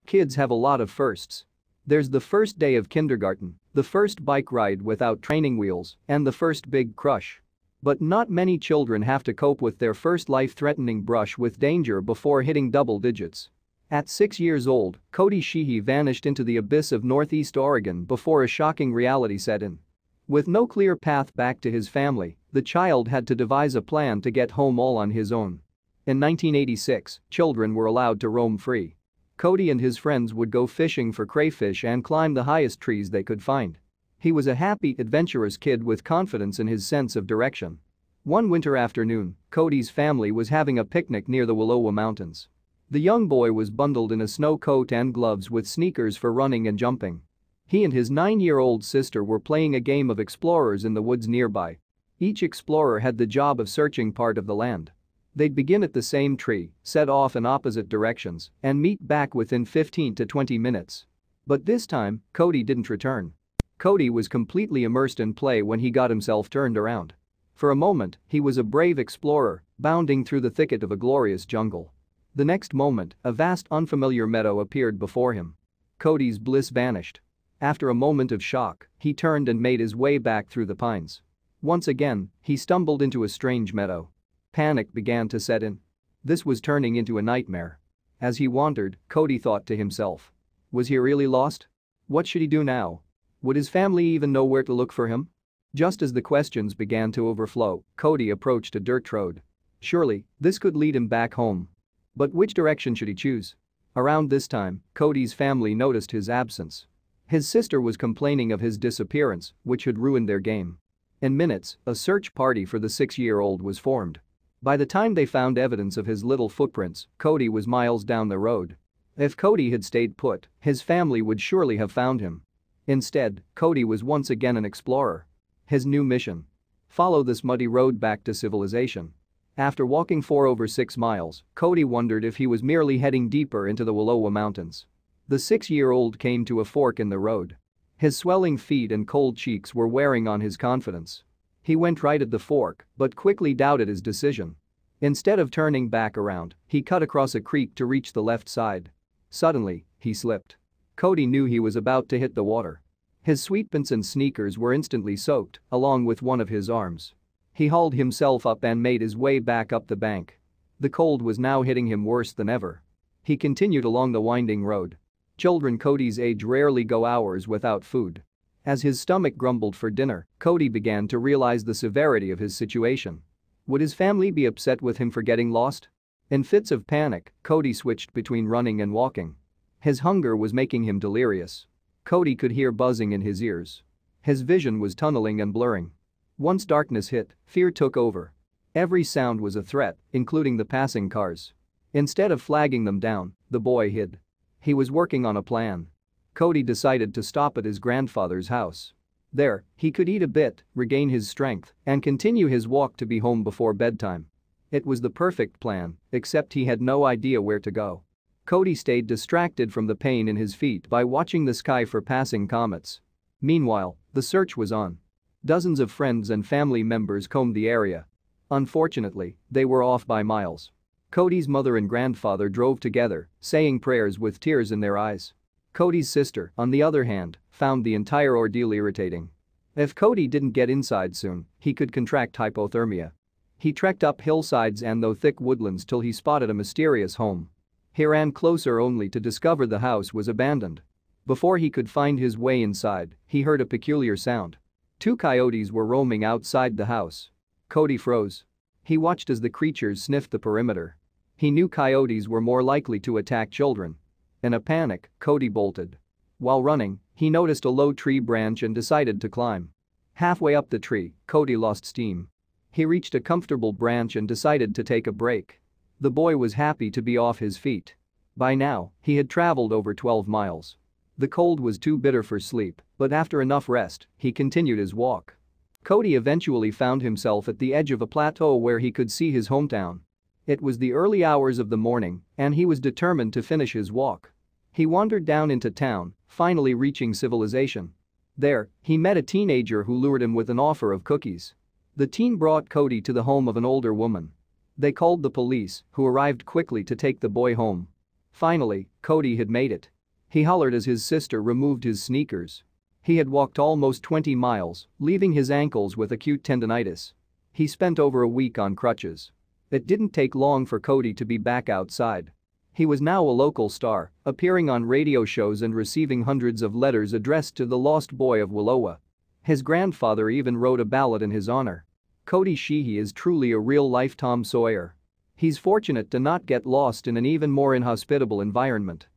Kids have a lot of firsts. There's the first day of kindergarten, the first bike ride without training wheels, and the first big crush. But not many children have to cope with their first life-threatening brush with danger before hitting double digits. At 6 years old, Cody Sheehy vanished into the abyss of Northeast Oregon before a shocking reality set in. With no clear path back to his family, the child had to devise a plan to get home all on his own. In 1986, children were allowed to roam free. Cody and his friends would go fishing for crayfish and climb the highest trees they could find. He was a happy, adventurous kid with confidence in his sense of direction. One winter afternoon, Cody's family was having a picnic near the Willowa Mountains. The young boy was bundled in a snow coat and gloves with sneakers for running and jumping. He and his 9-year-old sister were playing a game of explorers in the woods nearby. Each explorer had the job of searching part of the land. They'd begin at the same tree, set off in opposite directions, and meet back within 15 to 20 minutes. But this time, Cody didn't return. Cody was completely immersed in play when he got himself turned around. For a moment, he was a brave explorer, bounding through the thicket of a glorious jungle. The next moment, a vast unfamiliar meadow appeared before him. Cody's bliss vanished. After a moment of shock, he turned and made his way back through the pines. Once again, he stumbled into a strange meadow. Panic began to set in. This was turning into a nightmare. As he wandered, Cody thought to himself. Was he really lost? What should he do now? Would his family even know where to look for him? Just as the questions began to overflow, Cody approached a dirt road. Surely, this could lead him back home. But which direction should he choose? Around this time, Cody's family noticed his absence. His sister was complaining of his disappearance, which had ruined their game. In minutes, a search party for the 6-year-old was formed. By the time they found evidence of his little footprints, Cody was miles down the road. If Cody had stayed put, his family would surely have found him. Instead, Cody was once again an explorer. His new mission? Follow this muddy road back to civilization. After walking for over 6 miles, Cody wondered if he was merely heading deeper into the Willowa Mountains. The 6-year-old came to a fork in the road. His swelling feet and cold cheeks were wearing on his confidence. He went right at the fork, but quickly doubted his decision. Instead of turning back around, he cut across a creek to reach the left side. Suddenly, he slipped. Cody knew he was about to hit the water. His sweatpants and sneakers were instantly soaked, along with one of his arms. He hauled himself up and made his way back up the bank. The cold was now hitting him worse than ever. He continued along the winding road. Children Cody's age rarely go hours without food. As his stomach grumbled for dinner, Cody began to realize the severity of his situation. Would his family be upset with him for getting lost? In fits of panic, Cody switched between running and walking. His hunger was making him delirious. Cody could hear buzzing in his ears. His vision was tunneling and blurring. Once darkness hit, fear took over. Every sound was a threat, including the passing cars. Instead of flagging them down, the boy hid. He was working on a plan. Cody decided to stop at his grandfather's house. There, he could eat a bit, regain his strength, and continue his walk to be home before bedtime. It was the perfect plan, except he had no idea where to go. Cody stayed distracted from the pain in his feet by watching the sky for passing comets. Meanwhile, the search was on. Dozens of friends and family members combed the area. Unfortunately, they were off by miles. Cody's mother and grandfather drove together, saying prayers with tears in their eyes. Cody's sister, on the other hand, found the entire ordeal irritating. If Cody didn't get inside soon, he could contract hypothermia. He trekked up hillsides and through thick woodlands till he spotted a mysterious home. He ran closer only to discover the house was abandoned. Before he could find his way inside, he heard a peculiar sound. 2 coyotes were roaming outside the house. Cody froze. He watched as the creatures sniffed the perimeter. He knew coyotes were more likely to attack children. In a panic, Cody bolted. While running, he noticed a low tree branch and decided to climb. Halfway up the tree, Cody lost steam. He reached a comfortable branch and decided to take a break. The boy was happy to be off his feet. By now, he had traveled over 12 miles. The cold was too bitter for sleep, but after enough rest, he continued his walk. Cody eventually found himself at the edge of a plateau where he could see his hometown. It was the early hours of the morning, and he was determined to finish his walk. He wandered down into town, finally reaching civilization. There, he met a teenager who lured him with an offer of cookies. The teen brought Cody to the home of an older woman. They called the police, who arrived quickly to take the boy home. Finally, Cody had made it. He hollered as his sister removed his sneakers. He had walked almost 20 miles, leaving his ankles with acute tendinitis. He spent over a week on crutches. It didn't take long for Cody to be back outside. He was now a local star, appearing on radio shows and receiving hundreds of letters addressed to the lost boy of Willowa. His grandfather even wrote a ballad in his honor. Cody Sheehy is truly a real-life Tom Sawyer. He's fortunate to not get lost in an even more inhospitable environment.